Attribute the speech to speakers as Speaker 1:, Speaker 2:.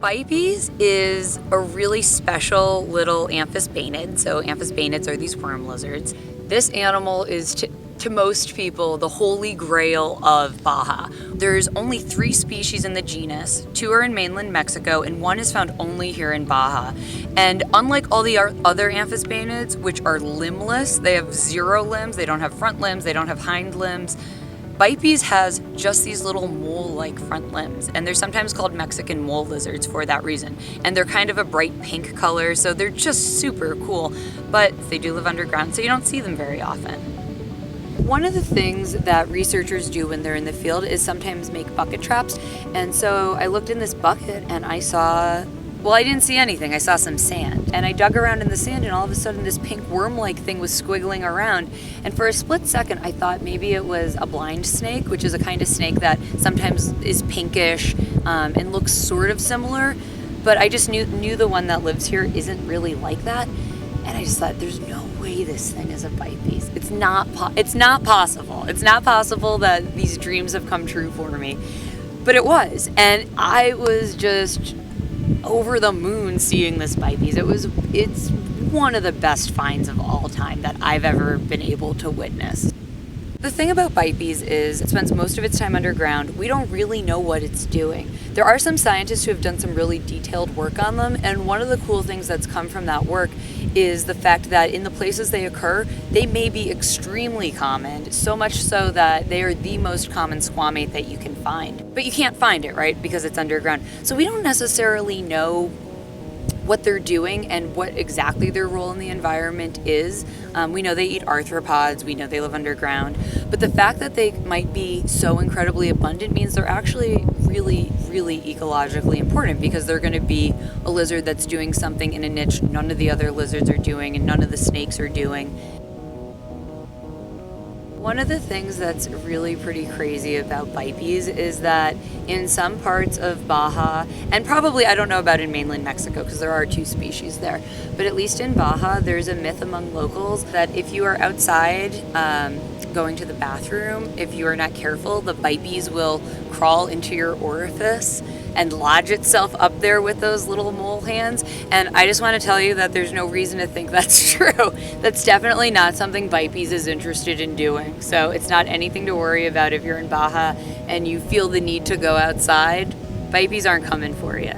Speaker 1: Bipes is a really special little amphisbaenid. So amphisbaenids are these worm lizards. This animal is to most people the holy grail of Baja. There's only 3 species in the genus. 2 are in mainland Mexico and 1 is found only here in Baja. And unlike all the other amphisbaenids, which are limbless, they have 0 limbs, they don't have front limbs, they don't have hind limbs. Bipes has just these little mole-like front limbs, and they're sometimes called Mexican mole lizards for that reason. And they're kind of a bright pink color, so they're just super cool, but they do live underground, so you don't see them very often. One of the things that researchers do when they're in the field is sometimes make bucket traps, and so I looked in this bucket and I saw, well, I didn't see anything. I saw some sand, and I dug around in the sand, and all of a sudden this pink worm-like thing was squiggling around, and for a split second I thought maybe it was a blind snake, which is a kind of snake that sometimes is pinkish and looks sort of similar, but I just knew the one that lives here isn't really like that, and I just thought there's no way this thing is a Bipes. It's not possible. It's not possible that these dreams have come true for me, but it was, and I was just over the moon seeing this Bipes. It's one of the best finds of all time that I've ever been able to witness. The thing about Bipes is it spends most of its time underground. We don't really know what it's doing. There are some scientists who have done some really detailed work on them, and one of the cool things that's come from that work is the fact that in the places they occur, they may be extremely common, so much so that they are the most common squamate that you can find. But you can't find it, right, because it's underground. So we don't necessarily know what they're doing and what exactly their role in the environment is. We know they eat arthropods, we know they live underground, but the fact that they might be so incredibly abundant means they're actually really, really ecologically important, because they're going to be a lizard that's doing something in a niche none of the other lizards are doing and none of the snakes are doing. One of the things that's really pretty crazy about Bipes is that in some parts of Baja, and probably I don't know about in mainland Mexico because there are 2 species there, but at least in Baja there's a myth among locals that if you are outside going to the bathroom, if you are not careful, the Bipes will crawl into your orifice and lodge itself up there with those little mole hands. And I just want to tell you that there's no reason to think that's true. That's definitely not something Bipes is interested in doing. So it's not anything to worry about if you're in Baja and you feel the need to go outside. Bipes aren't coming for you.